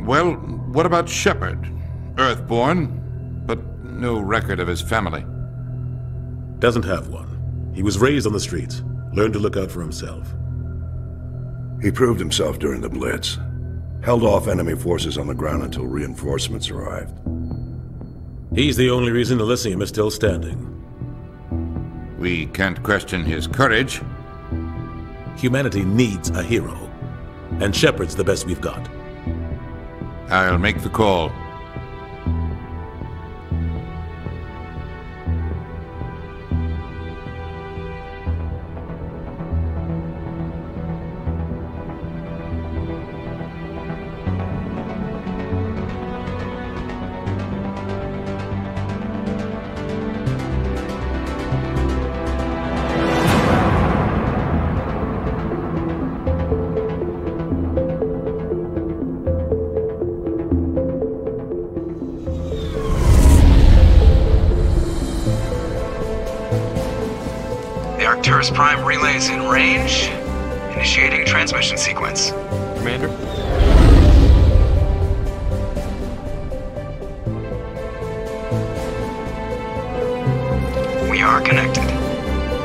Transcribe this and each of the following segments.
Well, what about Shepard? Earthborn, but no record of his family. Doesn't have one. He was raised on the streets, learned to look out for himself. He proved himself during the Blitz. Held off enemy forces on the ground until reinforcements arrived. He's the only reason Elysium is still standing. We can't question his courage. Humanity needs a hero, and Shepard's the best we've got. I'll make the call. Arcturus Prime relays in range. Initiating transmission sequence. Commander? We are connected.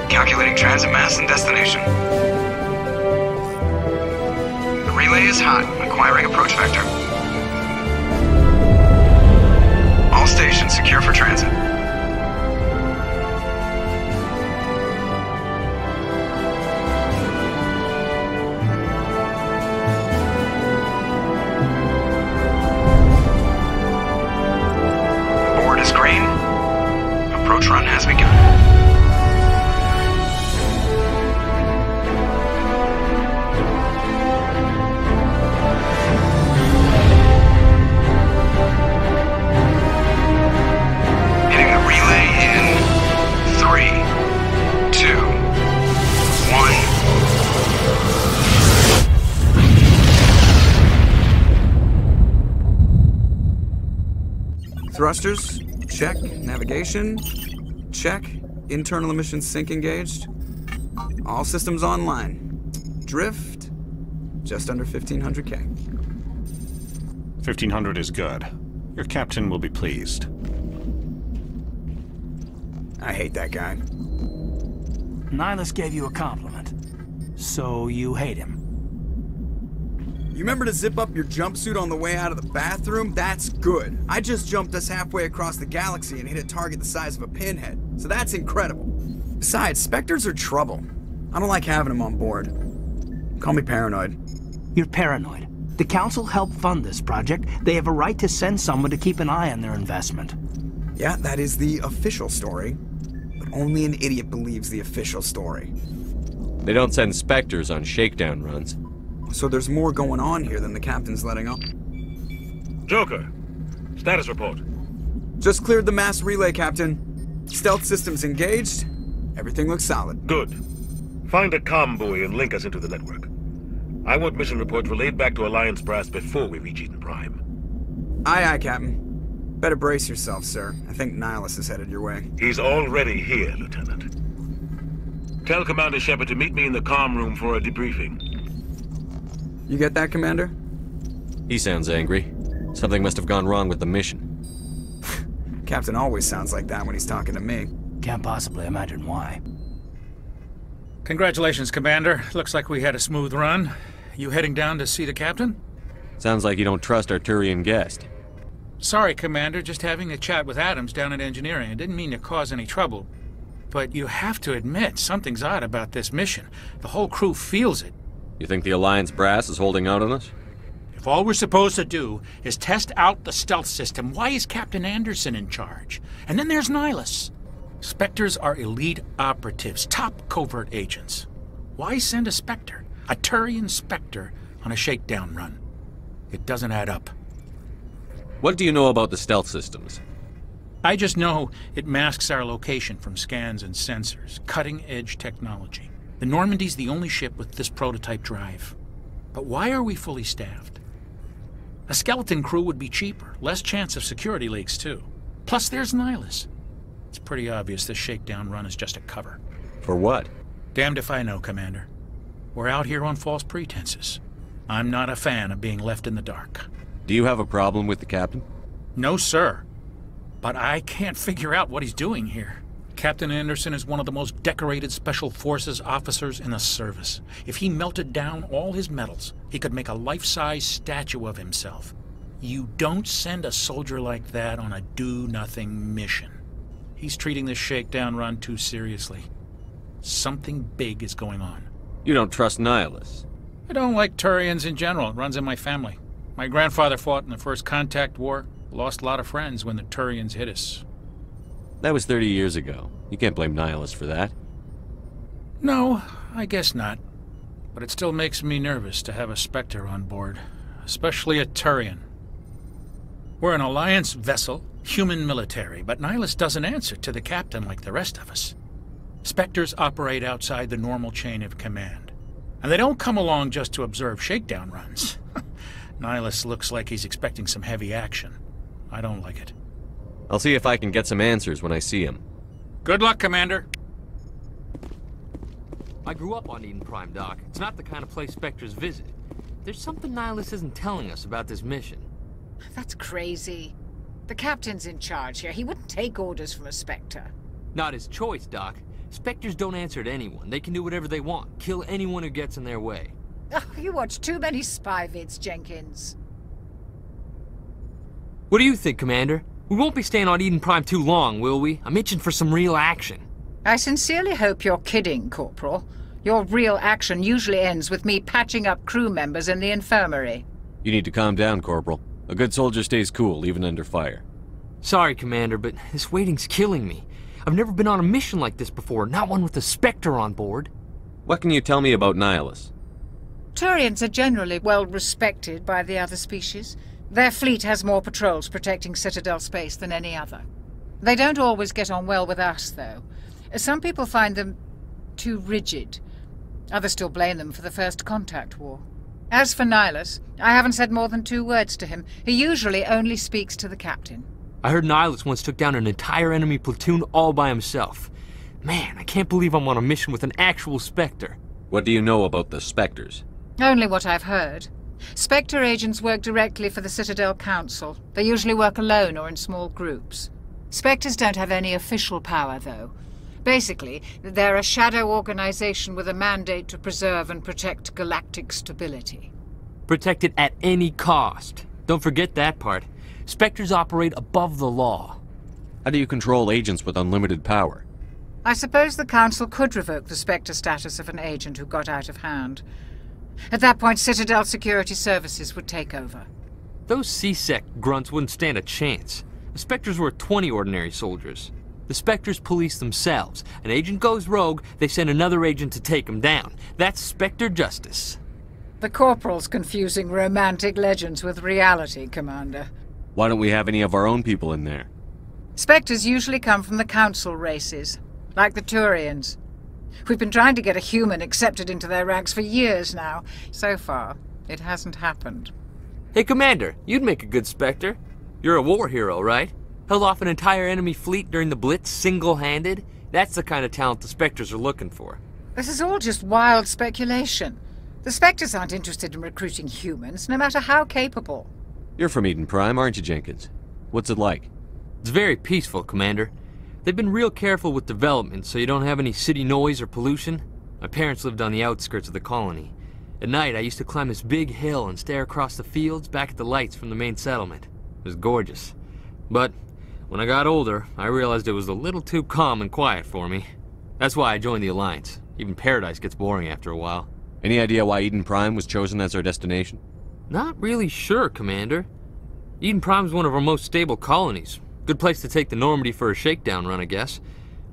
Calculating transit mass and destination. The relay is hot, acquiring approach vector. All stations secure for transit. Approach run has begun. Hitting the relay in 3, 2, 1. Thrusters, check. Navigation, check. Internal emissions sync engaged. All systems online. Drift, just under 1,500K. 1,500 is good. Your captain will be pleased. I hate that guy. Nihilus gave you a compliment. So you hate him. You remember to zip up your jumpsuit on the way out of the bathroom? That's good. I just jumped us halfway across the galaxy and hit a target the size of a pinhead. So that's incredible. Besides, Spectres are trouble. I don't like having them on board. Call me paranoid. You're paranoid. The Council helped fund this project. They have a right to send someone to keep an eye on their investment. Yeah, that is the official story. But only an idiot believes the official story. They don't send Spectres on shakedown runs. So there's more going on here than the captain's letting on. Joker, status report. Just cleared the mass relay, Captain. Stealth systems engaged. Everything looks solid. Good. Find a comm buoy and link us into the network. I want mission reports relayed back to Alliance Brass before we reach Eden Prime. Aye, aye, Captain. Better brace yourself, sir. I think Nihilus is headed your way. He's already here, Lieutenant. Tell Commander Shepard to meet me in the comm room for a debriefing. You get that, Commander? He sounds angry. Something must have gone wrong with the mission. Captain always sounds like that when he's talking to me. Can't possibly imagine why. Congratulations, Commander. Looks like we had a smooth run. You heading down to see the captain? Sounds like you don't trust our Turian guest. Sorry, Commander. Just having a chat with Adams down at engineering. I didn't mean to cause any trouble. But you have to admit, something's odd about this mission. The whole crew feels it. You think the Alliance brass is holding out on us? If all we're supposed to do is test out the stealth system, why is Captain Anderson in charge? And then there's Nihilus. Spectres are elite operatives, top covert agents. Why send a Spectre, a Turian Spectre, on a shakedown run? It doesn't add up. What do you know about the stealth systems? I just know it masks our location from scans and sensors. Cutting-edge technology. The Normandy's the only ship with this prototype drive. But why are we fully staffed? A skeleton crew would be cheaper, less chance of security leaks too. Plus there's Nihilus. It's pretty obvious this shakedown run is just a cover. For what? Damned if I know, Commander. We're out here on false pretenses. I'm not a fan of being left in the dark. Do you have a problem with the captain? No, sir. But I can't figure out what he's doing here. Captain Anderson is one of the most decorated Special Forces officers in the service. If he melted down all his medals, he could make a life-size statue of himself. You don't send a soldier like that on a do-nothing mission. He's treating this shakedown run too seriously. Something big is going on. You don't trust Nihilus? I don't like Turians in general. It runs in my family. My grandfather fought in the First Contact War. Lost a lot of friends when the Turians hit us. That was 30 years ago. You can't blame Nihilus for that. No, I guess not. But it still makes me nervous to have a Spectre on board. Especially a Turian. We're an Alliance vessel, human military, but Nihilus doesn't answer to the captain like the rest of us. Spectres operate outside the normal chain of command. And they don't come along just to observe shakedown runs. Nihilus looks like he's expecting some heavy action. I don't like it. I'll see if I can get some answers when I see him. Good luck, Commander. I grew up on Eden Prime, Doc. It's not the kind of place Spectres visit. There's something Nihilus isn't telling us about this mission. That's crazy. The captain's in charge here. He wouldn't take orders from a Spectre. Not his choice, Doc. Spectres don't answer to anyone. They can do whatever they want. Kill anyone who gets in their way. Oh, you watch too many spy vids, Jenkins. What do you think, Commander? We won't be staying on Eden Prime too long, will we? I'm itching for some real action. I sincerely hope you're kidding, Corporal. Your real action usually ends with me patching up crew members in the infirmary. You need to calm down, Corporal. A good soldier stays cool, even under fire. Sorry, Commander, but this waiting's killing me. I've never been on a mission like this before, not one with a Spectre on board. What can you tell me about Nihilus? Turians are generally well respected by the other species. Their fleet has more patrols protecting Citadel space than any other. They don't always get on well with us, though. Some people find them too rigid. Others still blame them for the First Contact War. As for Nihilus, I haven't said more than 2 words to him. He usually only speaks to the captain. I heard Nihilus once took down an entire enemy platoon all by himself. Man, I can't believe I'm on a mission with an actual Spectre. What do you know about the Spectres? Only what I've heard. Spectre agents work directly for the Citadel Council. They usually work alone or in small groups. Spectres don't have any official power, though. Basically, they're a shadow organization with a mandate to preserve and protect galactic stability. Protect it at any cost. Don't forget that part. Spectres operate above the law. How do you control agents with unlimited power? I suppose the Council could revoke the Spectre status of an agent who got out of hand. At that point, Citadel Security Services would take over. Those C-Sec grunts wouldn't stand a chance. The Spectres were 20 ordinary soldiers. The Spectres police themselves. An agent goes rogue, they send another agent to take him down. That's Spectre justice. The Corporal's confusing romantic legends with reality, Commander. Why don't we have any of our own people in there? Spectres usually come from the Council races, like the Turians. We've been trying to get a human accepted into their ranks for years now. So far, it hasn't happened. Hey, Commander, you'd make a good Spectre. You're a war hero, right? Held off an entire enemy fleet during the Blitz single-handed? That's the kind of talent the Spectres are looking for. This is all just wild speculation. The Spectres aren't interested in recruiting humans, no matter how capable. You're from Eden Prime, aren't you, Jenkins? What's it like? It's very peaceful, Commander. They've been real careful with development, so you don't have any city noise or pollution. My parents lived on the outskirts of the colony. At night, I used to climb this big hill and stare across the fields back at the lights from the main settlement. It was gorgeous. But when I got older, I realized it was a little too calm and quiet for me. That's why I joined the Alliance. Even Paradise gets boring after a while. Any idea why Eden Prime was chosen as our destination? Not really sure, Commander. Eden Prime's one of our most stable colonies. Good place to take the Normandy for a shakedown run, I guess.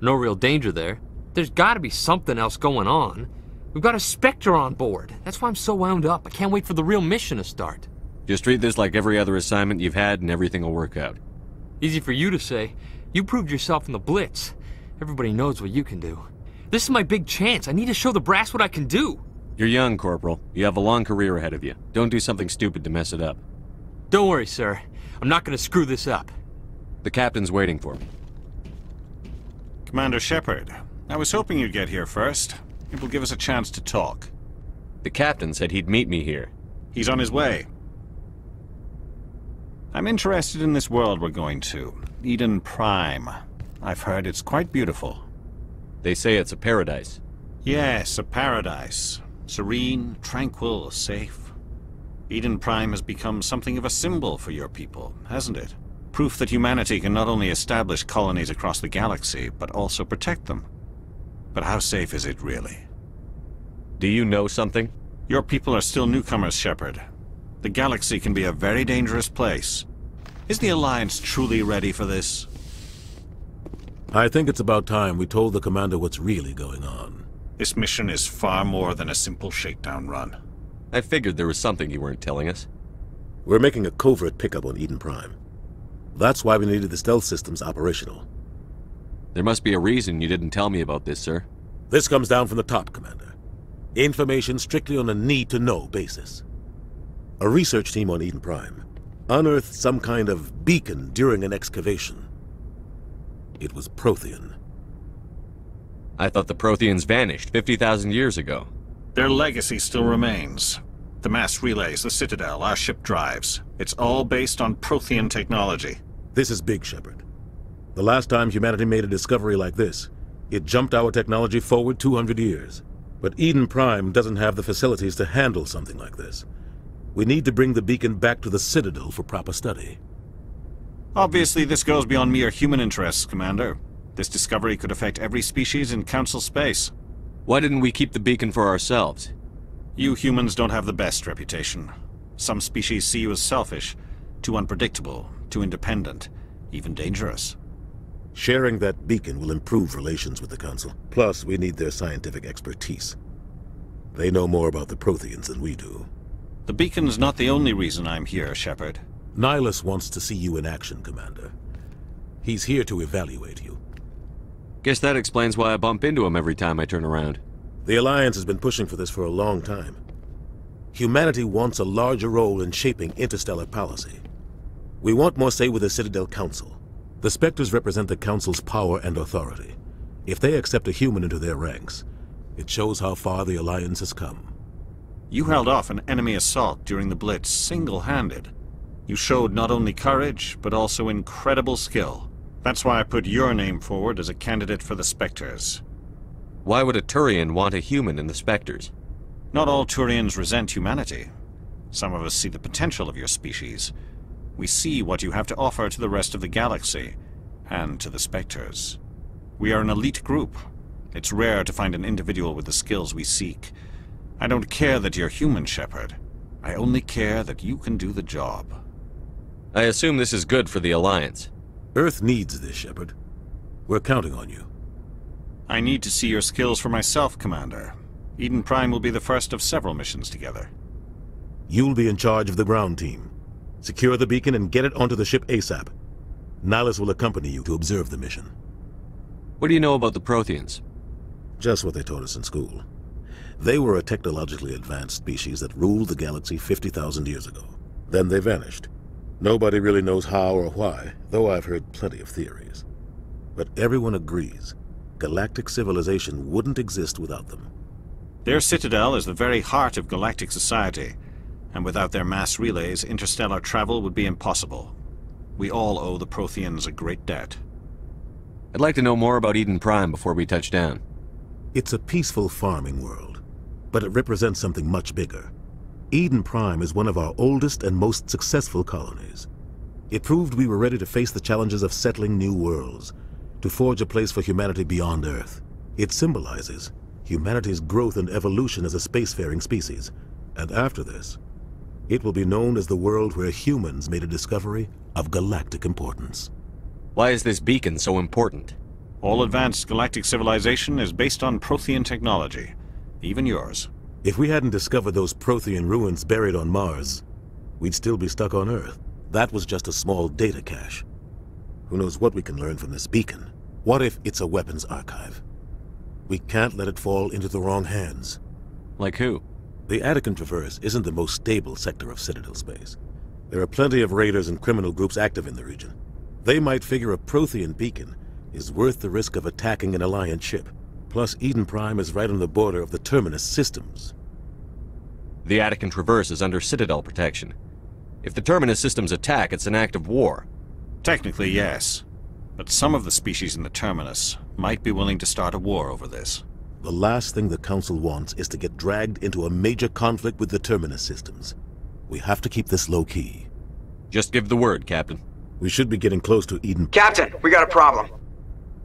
No real danger there. There's gotta be something else going on. We've got a Spectre on board. That's why I'm so wound up. I can't wait for the real mission to start. Just treat this like every other assignment you've had and everything will work out. Easy for you to say. You proved yourself in the Blitz. Everybody knows what you can do. This is my big chance. I need to show the brass what I can do. You're young, Corporal. You have a long career ahead of you. Don't do something stupid to mess it up. Don't worry, sir. I'm not gonna screw this up. The captain's waiting for me. Commander Shepard, I was hoping you'd get here first. It will give us a chance to talk. The captain said he'd meet me here. He's on his way. I'm interested in this world we're going to, Eden Prime. I've heard it's quite beautiful. They say it's a paradise. Yes, a paradise. Serene, tranquil, safe. Eden Prime has become something of a symbol for your people, hasn't it? Proof that humanity can not only establish colonies across the galaxy, but also protect them. But how safe is it really? Do you know something? Your people are still newcomers, Shepard. The galaxy can be a very dangerous place. Is the Alliance truly ready for this? I think it's about time we told the Commander what's really going on. This mission is far more than a simple shakedown run. I figured there was something you weren't telling us. We're making a covert pickup on Eden Prime. That's why we needed the stealth systems operational. There must be a reason you didn't tell me about this, sir. This comes down from the top, Commander. Information strictly on a need-to-know basis. A research team on Eden Prime unearthed some kind of beacon during an excavation. It was Prothean. I thought the Protheans vanished 50,000 years ago. Their legacy still remains. The mass relays, the Citadel, our ship drives. It's all based on Prothean technology. This is big, Shepard. The last time humanity made a discovery like this, it jumped our technology forward 200 years. But Eden Prime doesn't have the facilities to handle something like this. We need to bring the beacon back to the Citadel for proper study. Obviously, this goes beyond mere human interests, Commander. This discovery could affect every species in Council space. Why didn't we keep the beacon for ourselves? You humans don't have the best reputation. Some species see you as selfish, too unpredictable, too independent, even dangerous. Sharing that beacon will improve relations with the Council. Plus, we need their scientific expertise. They know more about the Protheans than we do. The beacon's not the only reason I'm here, Shepard. Nihilus wants to see you in action, Commander. He's here to evaluate you. Guess that explains why I bump into him every time I turn around. The Alliance has been pushing for this for a long time. Humanity wants a larger role in shaping interstellar policy. We want more say with the Citadel Council. The Spectres represent the Council's power and authority. If they accept a human into their ranks, it shows how far the Alliance has come. You held off an enemy assault during the Blitz single-handed. You showed not only courage, but also incredible skill. That's why I put your name forward as a candidate for the Spectres. Why would a Turian want a human in the Spectres? Not all Turians resent humanity. Some of us see the potential of your species. We see what you have to offer to the rest of the galaxy, and to the Spectres. We are an elite group. It's rare to find an individual with the skills we seek. I don't care that you're human, Shepard. I only care that you can do the job. I assume this is good for the Alliance. Earth needs this, Shepard. We're counting on you. I need to see your skills for myself, Commander. Eden Prime will be the first of several missions together. You'll be in charge of the ground team. Secure the beacon and get it onto the ship ASAP. Nihilus will accompany you to observe the mission. What do you know about the Protheans? Just what they taught us in school. They were a technologically advanced species that ruled the galaxy 50,000 years ago. Then they vanished. Nobody really knows how or why, though I've heard plenty of theories. But everyone agrees, galactic civilization wouldn't exist without them. Their citadel is the very heart of galactic society, and without their mass relays, interstellar travel would be impossible. We all owe the Protheans a great debt. I'd like to know more about Eden Prime before we touch down. It's a peaceful farming world, but it represents something much bigger. Eden Prime is one of our oldest and most successful colonies. It proved we were ready to face the challenges of settling new worlds, to forge a place for humanity beyond Earth. It symbolizes humanity's growth and evolution as a spacefaring species. And after this, it will be known as the world where humans made a discovery of galactic importance. Why is this beacon so important? All advanced galactic civilization is based on Prothean technology, even yours. If we hadn't discovered those Prothean ruins buried on Mars, we'd still be stuck on Earth. That was just a small data cache. Who knows what we can learn from this beacon? What if it's a weapons archive? We can't let it fall into the wrong hands. Like who? The Attican Traverse isn't the most stable sector of Citadel space. There are plenty of raiders and criminal groups active in the region. They might figure a Prothean beacon is worth the risk of attacking an Alliance ship. Plus, Eden Prime is right on the border of the Terminus systems. The Attican Traverse is under Citadel protection. If the Terminus systems attack, it's an act of war. Technically, yes. But some of the species in the Terminus might be willing to start a war over this. The last thing the Council wants is to get dragged into a major conflict with the Terminus systems. We have to keep this low-key. Just give the word, Captain. We should be getting close to Eden. Captain, we got a problem.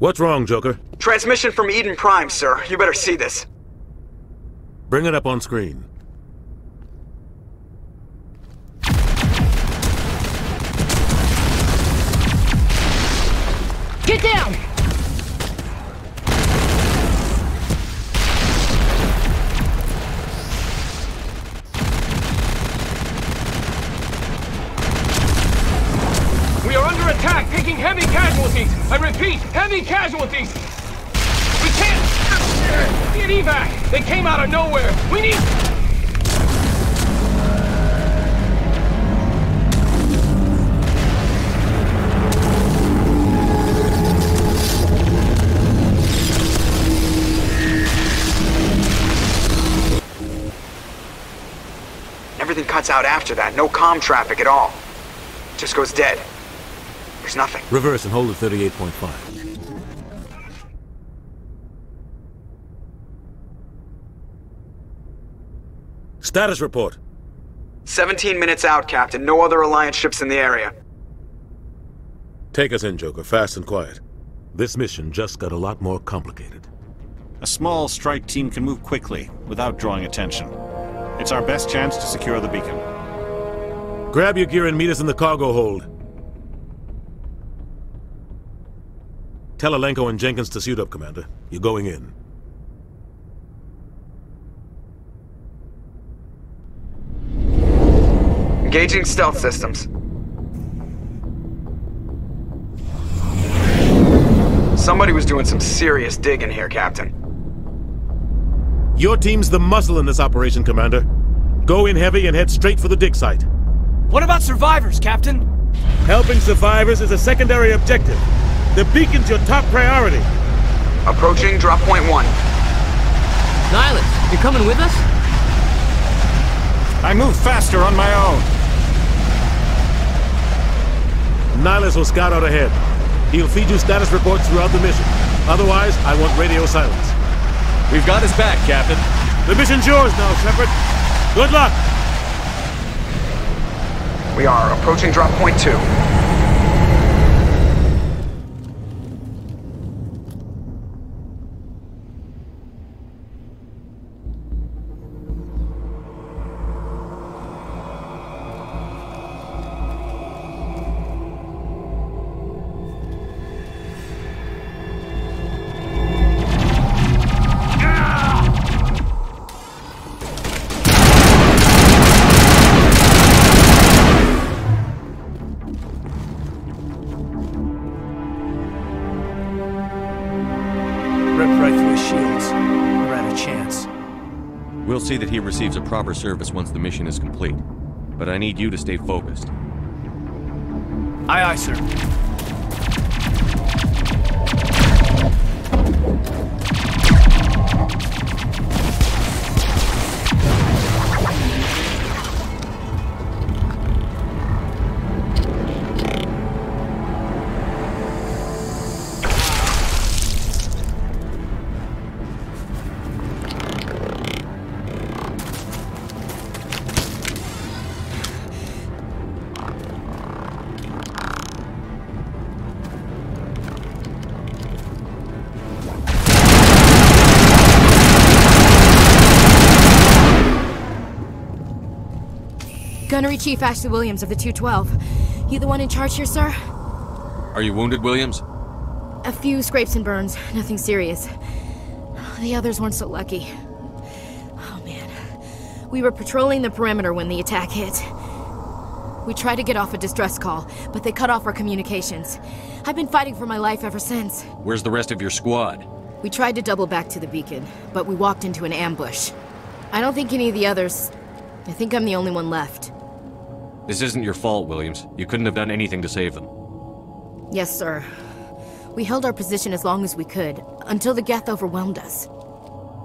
What's wrong, Joker? Transmission from Eden Prime, sir. You better see this. Bring it up on screen. Get down! We are under attack, taking heavy casualties. I repeat, heavy casualties. We can't get evac. They came out of nowhere. We need... Everything cuts out after that. No comm traffic at all. Just goes dead. There's nothing. Reverse and hold at 38.5. Status report. 17 minutes out, Captain. No other Alliance ships in the area. Take us in, Joker. Fast and quiet. This mission just got a lot more complicated. A small strike team can move quickly, without drawing attention. It's our best chance to secure the beacon. Grab your gear and meet us in the cargo hold. Tell Alenko and Jenkins to suit up, Commander. You're going in. Engaging stealth systems. Somebody was doing some serious digging here, Captain. Your team's the muscle in this operation, Commander. Go in heavy and head straight for the dig site. What about survivors, Captain? Helping survivors is a secondary objective. The beacon's your top priority. Approaching drop point 1. Nihilus, you're coming with us? I move faster on my own. Nihilus will scout out ahead. He'll feed you status reports throughout the mission. Otherwise, I want radio silence. We've got his back, Captain. The mission's yours now, Shepard. Good luck! We are approaching drop point 2. We'll see that he receives a proper service once the mission is complete. But I need you to stay focused. Aye, aye, sir. Gunnery Chief Ashley Williams of the 212. You the one in charge here, sir? Are you wounded, Williams? A few scrapes and burns, nothing serious. The others weren't so lucky. Oh man. We were patrolling the perimeter when the attack hit. We tried to get off a distress call, but they cut off our communications. I've been fighting for my life ever since. Where's the rest of your squad? We tried to double back to the beacon, but we walked into an ambush. I don't think any of the others... I think I'm the only one left. This isn't your fault, Williams. You couldn't have done anything to save them. Yes, sir. We held our position as long as we could, until the Geth overwhelmed us.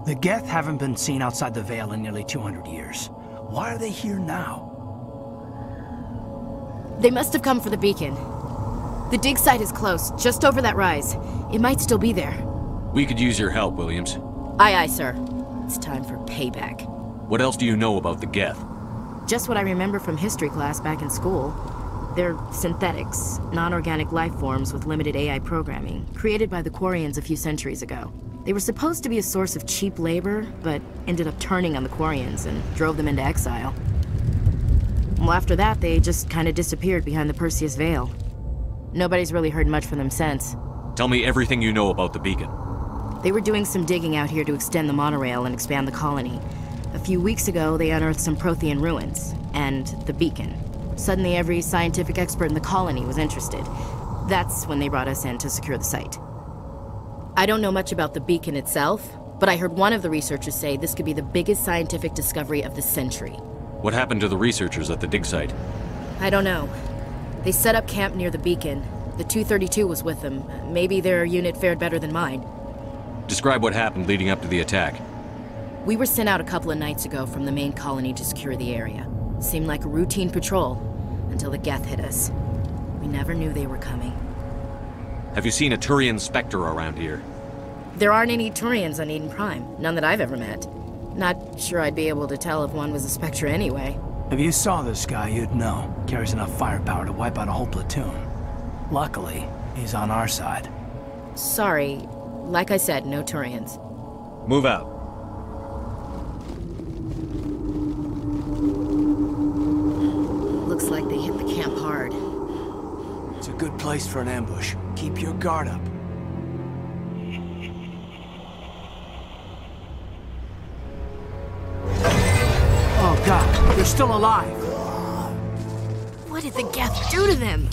The Geth haven't been seen outside the Veil in nearly 200 years. Why are they here now? They must have come for the beacon. The dig site is close, just over that rise. It might still be there. We could use your help, Williams. Aye, aye, sir. It's time for payback. What else do you know about the Geth? Just what I remember from history class back in school. They're synthetics, non-organic life forms with limited AI programming, created by the Quarians a few centuries ago. They were supposed to be a source of cheap labor, but ended up turning on the Quarians and drove them into exile. Well, after that, they just kind of disappeared behind the Perseus Veil. Nobody's really heard much from them since. Tell me everything you know about the beacon. They were doing some digging out here to extend the monorail and expand the colony. A few weeks ago, they unearthed some Prothean ruins, and the beacon. Suddenly, every scientific expert in the colony was interested. That's when they brought us in to secure the site. I don't know much about the beacon itself, but I heard one of the researchers say this could be the biggest scientific discovery of the century. What happened to the researchers at the dig site? I don't know. They set up camp near the beacon. The 232 was with them. Maybe their unit fared better than mine. Describe what happened leading up to the attack. We were sent out a couple of nights ago from the main colony to secure the area. Seemed like a routine patrol, until the Geth hit us. We never knew they were coming. Have you seen a Turian Spectre around here? There aren't any Turians on Eden Prime. None that I've ever met. Not sure I'd be able to tell if one was a Spectre anyway. If you saw this guy, you'd know. Carries enough firepower to wipe out a whole platoon. Luckily, he's on our side. Sorry. Like I said, no Turians. Move out. Looks like they hit the camp hard. It's a good place for an ambush. Keep your guard up. Oh god, they're still alive! What did the Geth do to them?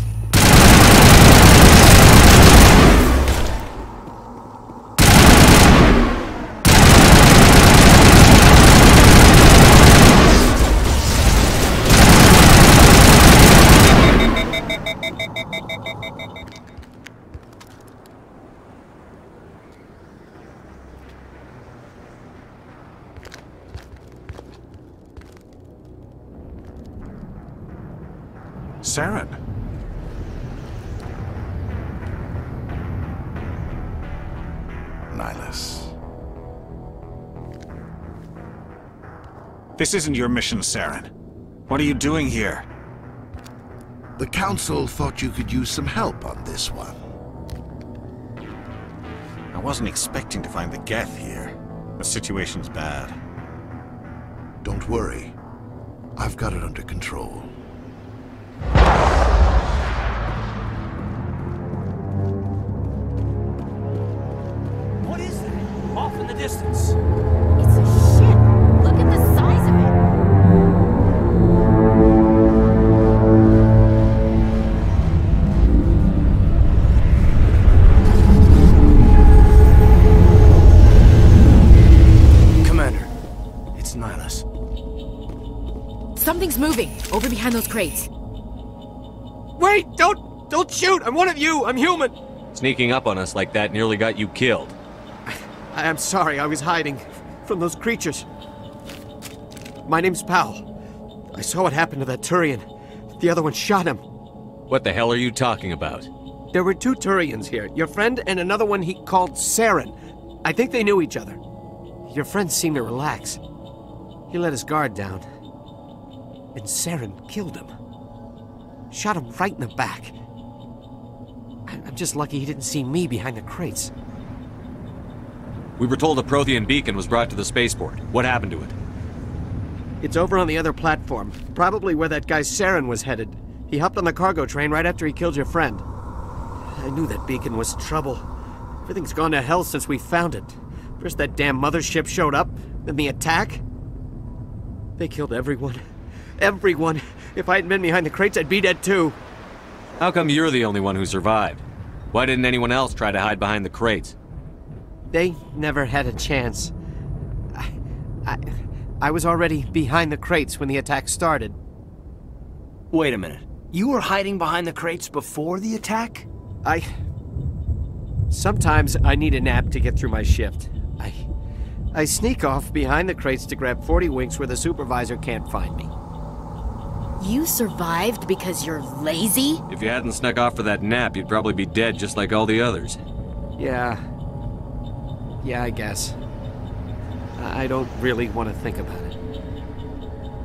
Saren. Nihilus. This isn't your mission, Saren. What are you doing here? The Council thought you could use some help on this one. I wasn't expecting to find the Geth here. The situation's bad. Don't worry. I've got it under control. What is that? Off in the distance. It's a ship. Look at the size of it. Commander, it's Nihilus. Something's moving, over behind those crates. Wait! Don't shoot! I'm one of you! I'm human! Sneaking up on us like that nearly got you killed. I'm sorry, I was hiding from those creatures. My name's Powell. I saw what happened to that Turian. The other one shot him. What the hell are you talking about? There were two Turians here. Your friend and another one he called Saren. I think they knew each other. Your friend seemed to relax. He let his guard down. And Saren killed him. Shot him right in the back. I'm just lucky he didn't see me behind the crates. We were told a Prothean beacon was brought to the spaceport. What happened to it? It's over on the other platform. Probably where that guy Saren was headed. He hopped on the cargo train right after he killed your friend. I knew that beacon was trouble. Everything's gone to hell since we found it. First that damn mothership showed up, then the attack. They killed everyone. Everyone. If I hadn't been behind the crates, I'd be dead too. How come you're the only one who survived? Why didn't anyone else try to hide behind the crates? They never had a chance. I was already behind the crates when the attack started. Wait a minute. You were hiding behind the crates before the attack? Sometimes I need a nap to get through my shift. I sneak off behind the crates to grab 40 winks where the supervisor can't find me. You survived because you're lazy? If you hadn't snuck off for that nap, you'd probably be dead just like all the others. Yeah, I guess. I don't really want to think about it.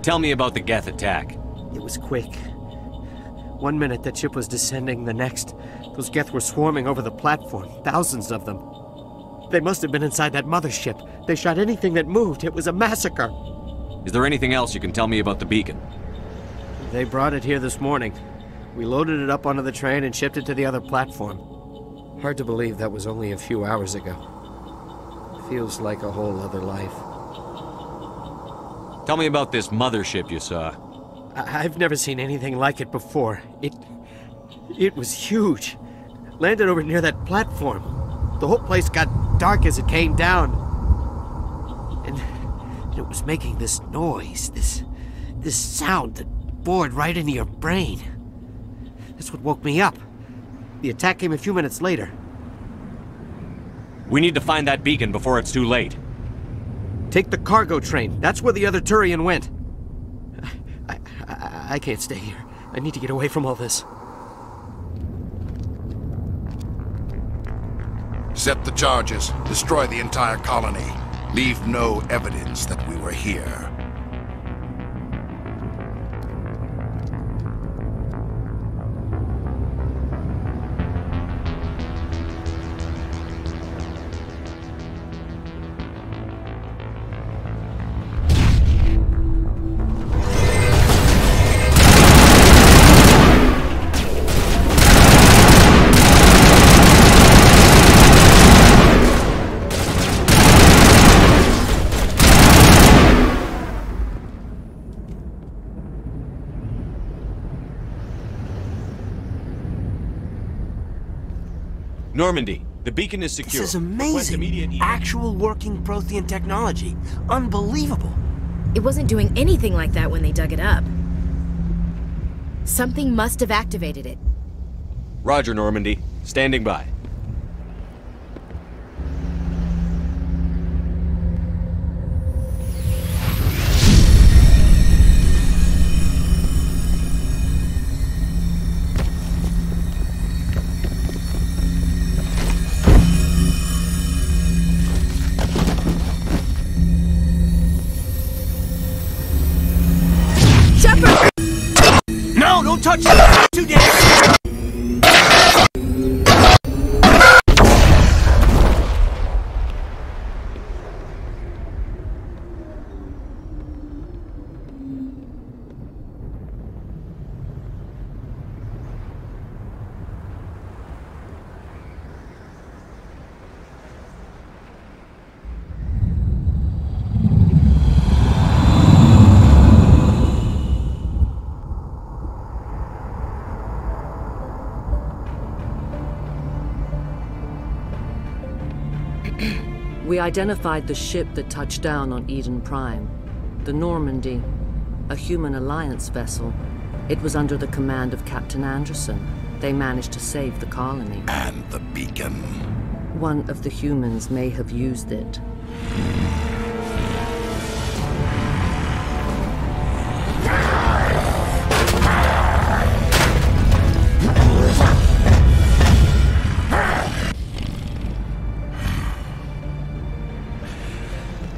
Tell me about the Geth attack. It was quick. 1 minute that ship was descending, the next, those Geth were swarming over the platform, thousands of them. They must have been inside that mothership. They shot anything that moved. It was a massacre. Is there anything else you can tell me about the beacon? They brought it here this morning. We loaded it up onto the train and shipped it to the other platform. Hard to believe that was only a few hours ago. Feels like a whole other life. Tell me about this mothership you saw. I've never seen anything like it before. It was huge. Landed over near that platform. The whole place got dark as it came down. And it was making this noise, this sound that bored right into your brain. That's what woke me up. The attack came a few minutes later. We need to find that beacon before it's too late. Take the cargo train. That's where the other Turian went. I can't stay here. I need to get away from all this. Set the charges. Destroy the entire colony. Leave no evidence that we were here. Normandy, the beacon is secure. This is amazing. Actual working Prothean technology. Unbelievable. It wasn't doing anything like that when they dug it up. Something must have activated it. Roger, Normandy. Standing by. No, don't touch it! Too damn! We identified the ship that touched down on Eden Prime. The Normandy, a human alliance vessel. It was under the command of Captain Anderson. They managed to save the colony. And the beacon. One of the humans may have used it.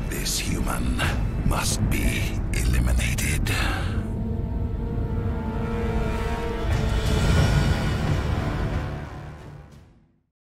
This human must be eliminated.